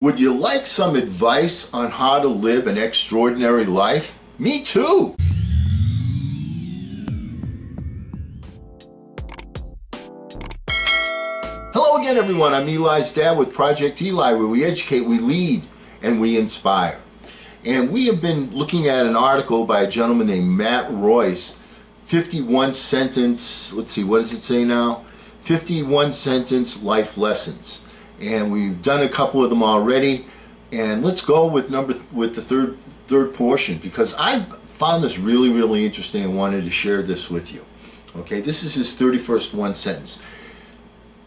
Would you like some advice on how to live an extraordinary life? Me too! Hello again, everyone. I'm Eli's dad with Project Eli, where we educate, we lead, and we inspire. And we have been looking at an article by a gentleman named Matt Royce, 51 sentence, let's see, what does it say now? 51 sentence life lessons. And we've done a couple of them already. And let's go with the third portion, because I found this really interesting and wanted to share this with you. Okay, this is his 31st one sentence.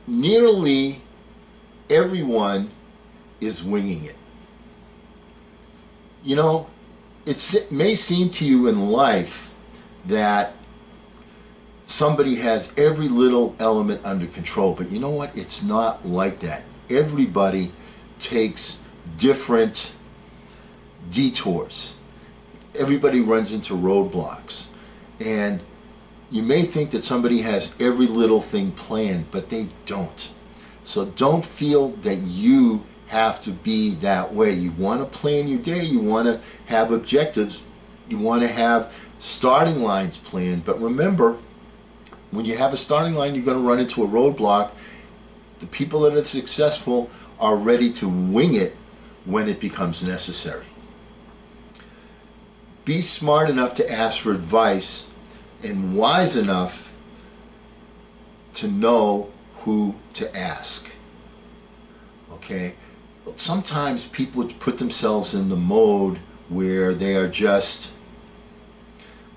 Nearly everyone is winging it. You know, it may seem to you in life that somebody has every little element under control, but you know what? It's not like that. Everybody takes different detours. Everybody runs into roadblocks. And you may think that somebody has every little thing planned, but they don't. So don't feel that you have to be that way. You want to plan your day, you want to have objectives, you want to have starting lines planned, but remember, when you have a starting line, you're going to run into a roadblock. The people that are successful are ready to wing it when it becomes necessary. Be smart enough to ask for advice and wise enough to know who to ask. Okay? Sometimes people put themselves in the mode where they are just,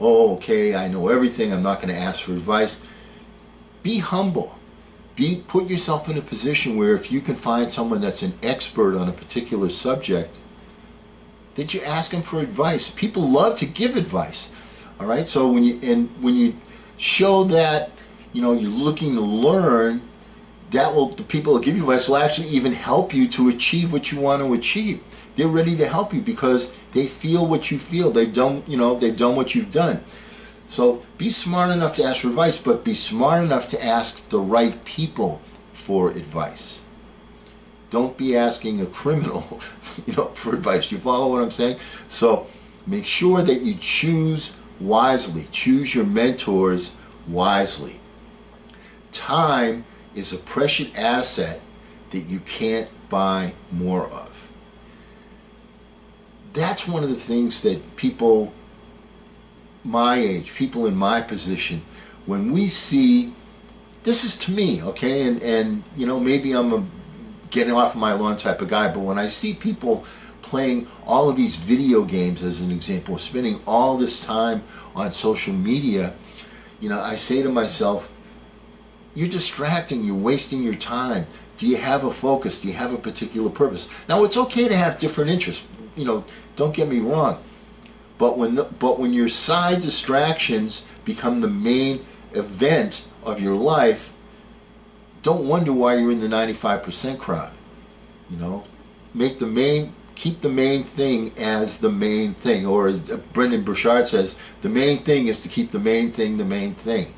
oh, okay, I know everything, I'm not going to ask for advice. Be humble. Put yourself in a position where if you can find someone that's an expert on a particular subject, that you ask them for advice. People love to give advice. All right? So when you show that, you know, you're looking to learn, the people that give you advice will actually even help you to achieve what you want to achieve. They're ready to help you because they feel what you feel. They've done what you've done. So be smart enough to ask for advice, but be smart enough to ask the right people for advice. Don't be asking a criminal, for advice. You follow what I'm saying? So make sure that you choose wisely. Choose your mentors wisely. Time is a precious asset that you can't buy more of. That's one of the things that people my age, people in my position, when we see, this is to me, okay, and maybe I'm a getting off of my lawn type of guy, but when I see people playing all of these video games, as an example, spending all this time on social media, I say to myself, you're distracting, you're wasting your time. Do you have a focus? Do you have a particular purpose? Now, it's okay to have different interests, don't get me wrong. But when your side distractions become the main event of your life, don't wonder why you're in the 95% crowd. Keep the main thing as the main thing, or as Brendan Burchard says, the main thing is to keep the main thing the main thing.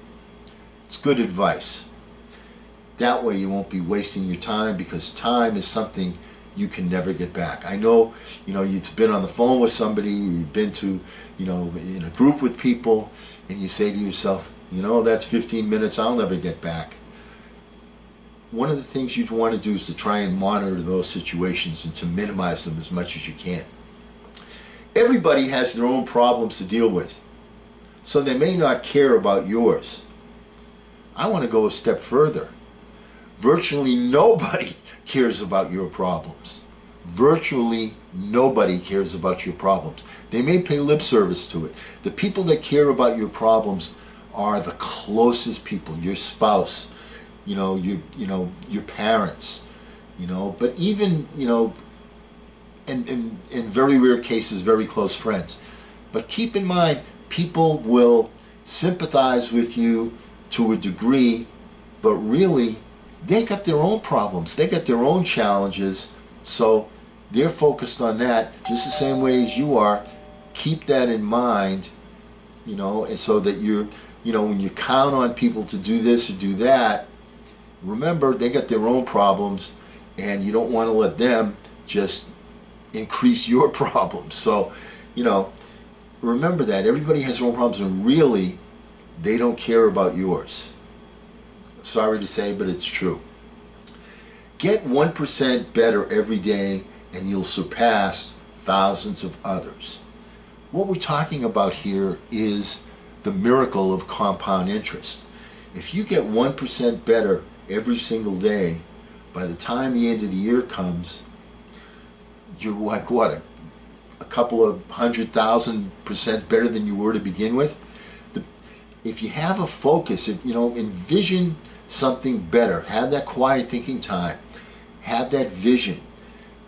It's good advice. That way you won't be wasting your time, because time is something you can never get back. I know, you've been on the phone with somebody, you've been to, in a group with people, and you say to yourself, that's 15 minutes I'll never get back. One of the things you'd want to do is to try and monitor those situations and to minimize them as much as you can. Everybody has their own problems to deal with, so they may not care about yours. I want to go a step further. Virtually nobody cares about your problems. Virtually nobody cares about your problems. They may pay lip service to it. The people that care about your problems are the closest people, your spouse, your parents, but even, in very rare cases, very close friends. But keep in mind, people will sympathize with you to a degree, but really, they got their own problems, they got their own challenges, so they're focused on that just the same way as you are. Keep that in mind, and so that when you count on people to do this or do that, remember they got their own problems, and you don't want to let them just increase your problems. So, you know, remember that everybody has their own problems, and really, they don't care about yours. Sorry to say, but it's true. Get 1% better every day, and you'll surpass thousands of others. What we're talking about here is the miracle of compound interest. If you get 1% better every single day, by the time the end of the year comes, you're like what, a couple of 100,000% better than you were to begin with. If you have a focus, if, you know, envision something better, have that quiet thinking time, have that vision.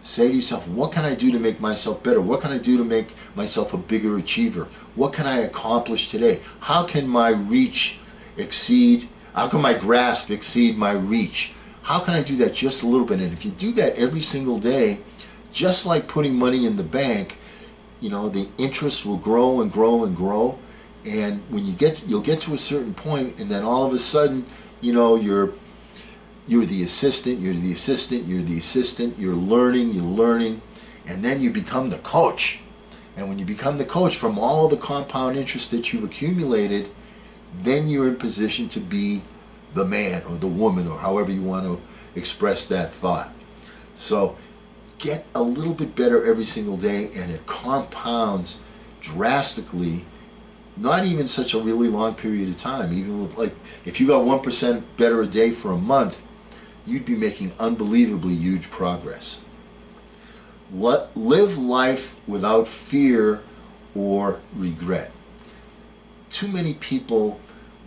Say to yourself, what can I do to make myself better? What can I do to make myself a bigger achiever? What can I accomplish today? How can my reach exceed, how can my grasp exceed my reach? How can I do that just a little bit? And if you do that every single day, just like putting money in the bank, you know, the interest will grow and grow and grow. And when you'll get to a certain point, and then all of a sudden, you know, you're the assistant, you're the assistant, you're the assistant, you're learning, and then you become the coach. And when you become the coach from all of the compound interest that you've accumulated, then you're in position to be the man or the woman, or however you want to express that thought. So get a little bit better every single day, and it compounds drastically. Not even such a really long period of time. Even with, like, if you got 1% better a day for a month, you'd be making unbelievably huge progress. Live life without fear or regret. Too many people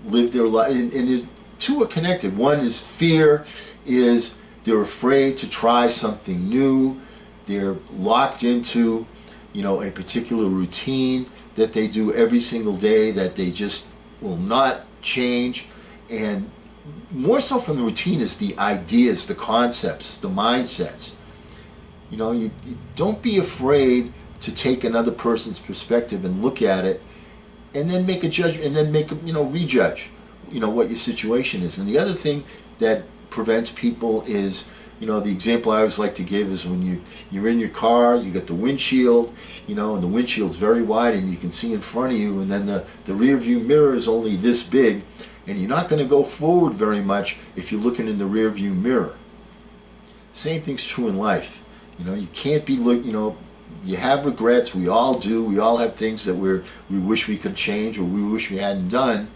live their life, and there's two are connected. One is fear, is they're afraid to try something new. They're locked into, you know, a particular routine that they do every single day that they just will not change. And more so from the routine is the ideas, the concepts, the mindsets. You know, you don't be afraid to take another person's perspective and look at it, and then make a judgment, and then make a, you know, rejudge, you know, what your situation is. And the other thing that prevents people is, you know, the example I always like to give is when you're in your car, you got the windshield, you know, and the windshield's very wide and you can see in front of you, and then the rear view mirror is only this big, and you're not going to go forward very much if you're looking in the rear view mirror. Same thing's true in life. You know, you can't be you know, you have regrets, we all do, we all have things that we wish we could change or we wish we hadn't done,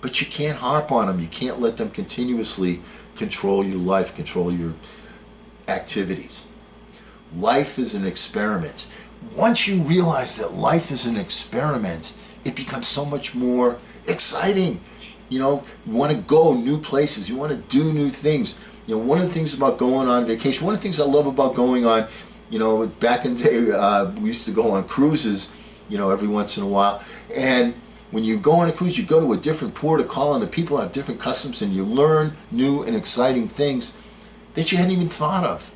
but you can't harp on them, you can't let them continuously control your life, control your activities. Life is an experiment. Once you realize that life is an experiment, it becomes so much more exciting. You know, you want to go new places, you want to do new things. You know, one of the things about going on vacation, one of the things I love about going on, you know, back in the day, we used to go on cruises, you know, every once in a while, and when you go on a cruise, you go to a different port of call, and the people have different customs, and you learn new and exciting things that you hadn't even thought of.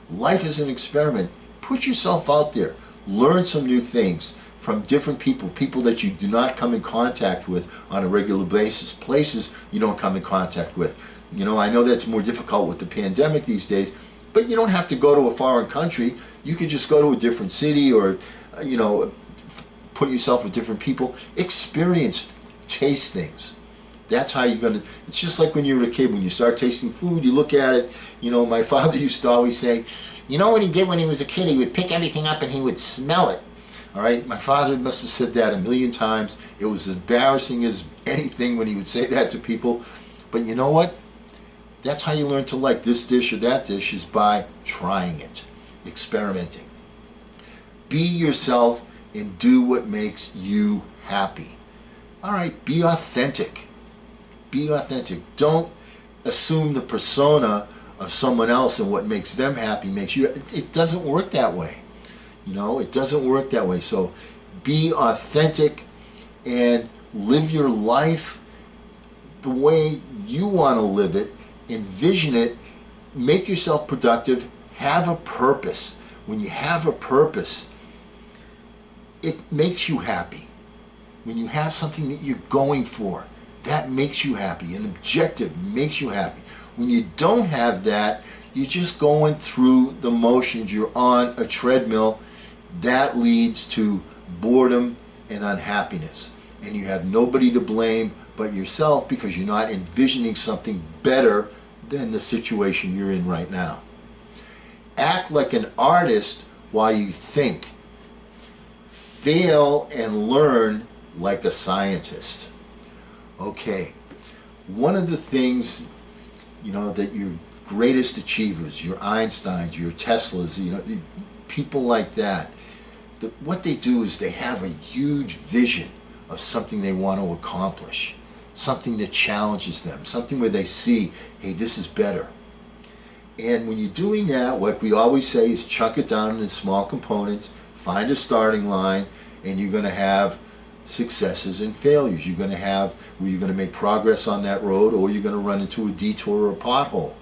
Life is an experiment. Put yourself out there. Learn some new things from different people, people that you do not come in contact with on a regular basis, places you don't come in contact with. You know, I know that's more difficult with the pandemic these days, but you don't have to go to a foreign country. You could just go to a different city, or, you know, put yourself with different people, experience, taste things. That's how you're going to, it's just like when you were a kid, when you start tasting food, you look at it, you know, my father used to always say, you know what he did when he was a kid? He would pick everything up and he would smell it. All right, my father must have said that a million times. It was as embarrassing as anything when he would say that to people. But you know what? That's how you learn to like this dish or that dish, is by trying it, experimenting. Be yourself and do what makes you happy. All right, be authentic. Be authentic. Don't assume the persona of someone else and what makes them happy makes you. It doesn't work that way. You know, it doesn't work that way. So be authentic and live your life the way you want to live it. Envision it. Make yourself productive. Have a purpose. When you have a purpose, it makes you happy. When you have something that you're going for, that makes you happy. An objective makes you happy. When you don't have that, You're just going through the motions. You're on a treadmill. That leads to boredom and unhappiness. And you have nobody to blame but yourself because you're not envisioning something better than the situation you're in right now. Act like an artist while you think. Fail and learn like a scientist. Okay, one of the things, that your greatest achievers, your Einsteins, your Teslas, the people like that, what they do is they have a huge vision of something they want to accomplish, something that challenges them, something where they see, hey, this is better. And when you're doing that, what we always say is chunk it down into small components, find a starting line, and you're going to have successes and failures. You're going to make progress on that road, or you're going to run into a detour or a pothole.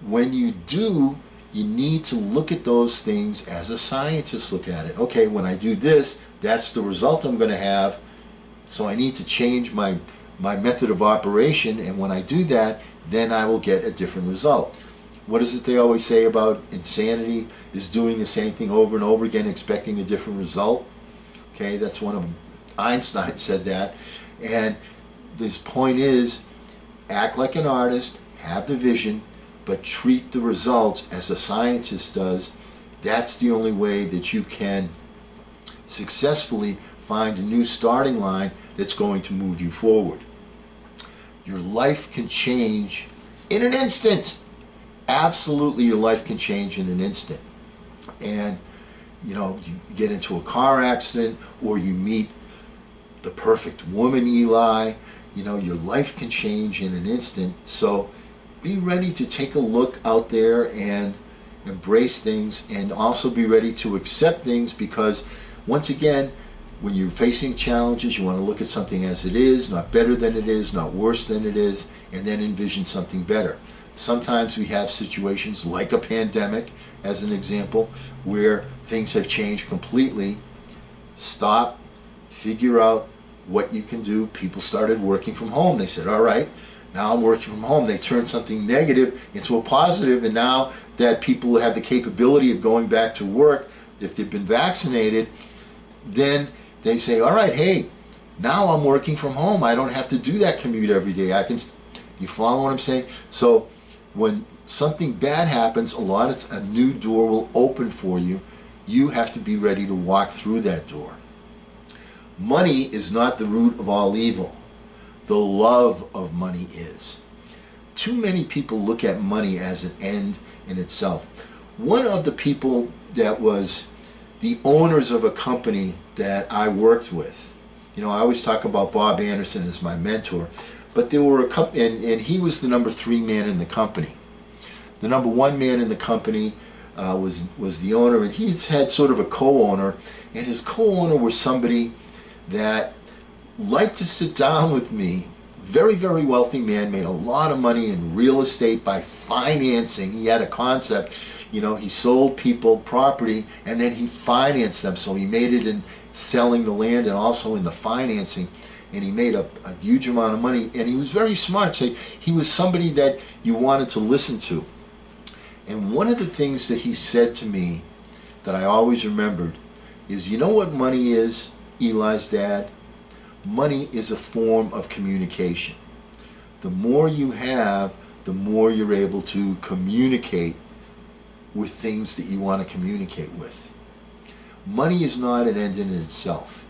When you do, you need to look at those things as a scientist look at it. Okay, when I do this, that's the result I'm going to have, so I need to change my method of operation, and when I do that, then I will get a different result. What is it they always say about insanity? Is doing the same thing over and over again, expecting a different result. Okay, that's one of Einstein said that. And this point is, act like an artist, have the vision, but treat the results as a scientist does. That's the only way that you can successfully find a new starting line that's going to move you forward. Your life can change in an instant. Absolutely, your life can change in an instant. And you get into a car accident, or you meet the perfect woman, Eli, your life can change in an instant. So be ready to take a look out there and embrace things, and also be ready to accept things, because once again, when you're facing challenges, you want to look at something as it is, not better than it is, not worse than it is, and then envision something better. Sometimes we have situations like a pandemic, as an example, where things have changed completely. Stop, figure out what you can do. People started working from home. They said, all right, now I'm working from home. They turned something negative into a positive, and now that people have the capability of going back to work, if they've been vaccinated, then they say, all right, hey, now I'm working from home. I don't have to do that commute every day. You follow what I'm saying? So when something bad happens, a new door will open for you. You have to be ready to walk through that door. Money is not the root of all evil. The love of money is. Too many people look at money as an end in itself. One of the people that was the owners of a company that I worked with, I always talk about Bob Anderson as my mentor, but there were a couple, and he was the number 3 man in the company. The number 1 man in the company was the owner, and he's had sort of a co-owner, and his co-owner was somebody that liked to sit down with me. Very, very wealthy man, made a lot of money in real estate by financing. He had a concept, he sold people property and then he financed them. So he made it in selling the land and also in the financing, and he made a huge amount of money, and he was very smart. So he was somebody that you wanted to listen to. And one of the things that he said to me that I always remembered is, you know what money is, Eli's dad? Money is a form of communication. The more you have, the more you're able to communicate with things that you want to communicate with. Money is not an end in itself.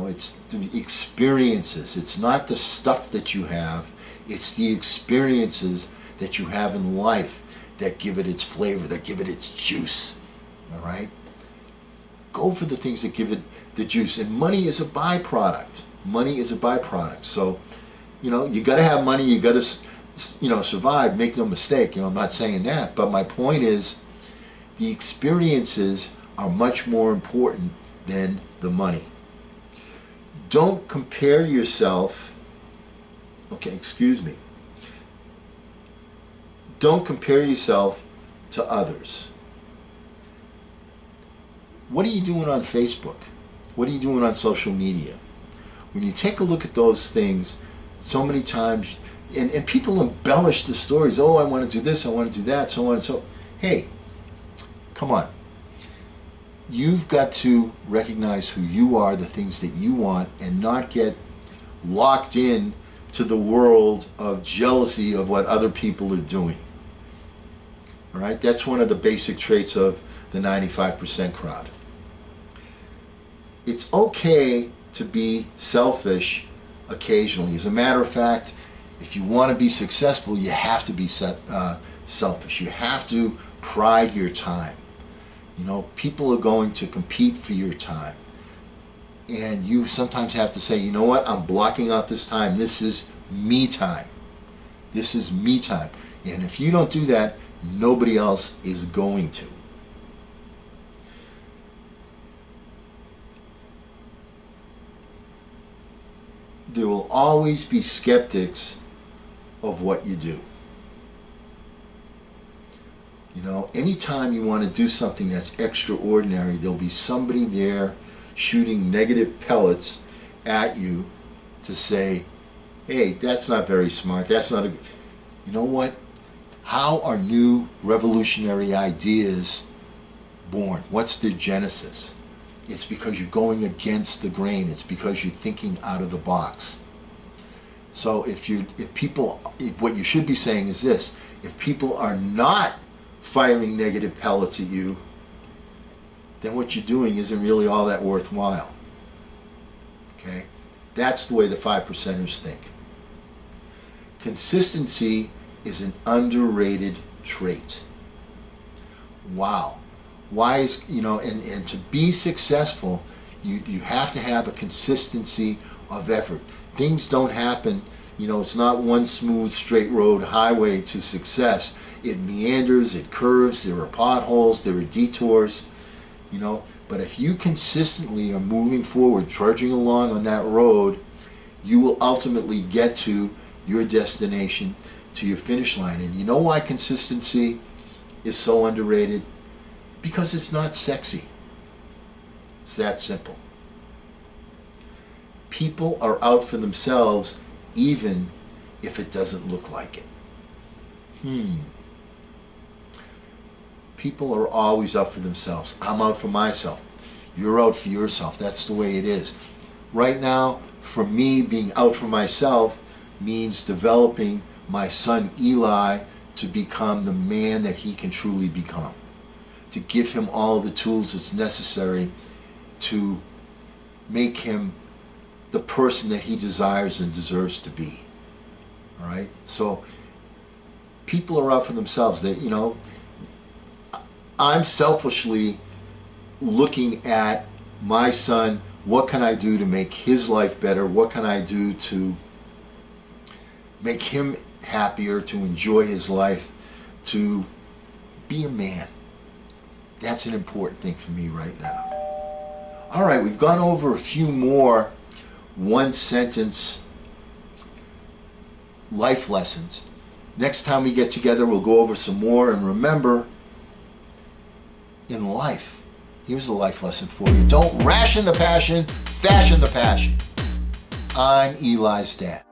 It's the experiences. It's not the stuff that you have. It's the experiences that you have in life that give it its flavor, that give it its juice. All right? Go for the things that give it the juice. And money is a byproduct. Money is a byproduct. So, you got to have money. You got to, survive. Make no mistake. I'm not saying that. But my point is, the experiences are much more important than the money. Don't compare yourself. Don't compare yourself to others. What are you doing on Facebook? What are you doing on social media? When you take a look at those things, so many times And people embellish the stories. Oh, I want to do this, I want to do that, so on and so. Hey, come on. You've got to recognize who you are, the things that you want, and not get locked in to the world of jealousy of what other people are doing. All right? That's one of the basic traits of the 95% crowd. It's okay to be selfish occasionally. As a matter of fact, if you want to be successful, you have to be selfish. You have to pride your time. You know, people are going to compete for your time. And you sometimes have to say, you know what, I'm blocking out this time. This is me time. This is me time. And if you don't do that, nobody else is going to. There will always be skeptics of what you do. You know, anytime you want to do something that's extraordinary, there'll be somebody there shooting negative pellets at you to say, hey, that's not very smart, that's not a... You know what? How are new revolutionary ideas born? What's their genesis? It's because you're going against the grain. It's because you're thinking out of the box. So what you should be saying is this: if people are not firing negative pellets at you, then what you're doing isn't really all that worthwhile. Okay? That's the way the 5%ers think. Consistency is an underrated trait. Wow. Why is, you know, and to be successful, you have to have a consistency of effort. Things don't happen, you know, it's not one smooth straight road highway to success. It meanders, it curves, there are potholes, there are detours, you know. But if you consistently are moving forward, trudging along on that road, you will ultimately get to your destination, to your finish line. And you know why consistency is so underrated? Because it's not sexy. It's that simple. People are out for themselves even if it doesn't look like it. People are always out for themselves. I'm out for myself. You're out for yourself. That's the way it is. Right now, for me, being out for myself means developing my son Eli to become the man that he can truly become. To give him all the tools that's necessary to make him the person that he desires and deserves to be. All right? So people are out for themselves. They, you know, I'm selfishly looking at my son. What can I do to make his life better? What can I do to make him happier, to enjoy his life, to be a man? That's an important thing for me right now. All right, we've gone over a few more one-sentence life lessons. Next time we get together, we'll go over some more. And remember, in life, here's a life lesson for you. Don't ration the passion, fashion the passion. I'm Eli's dad.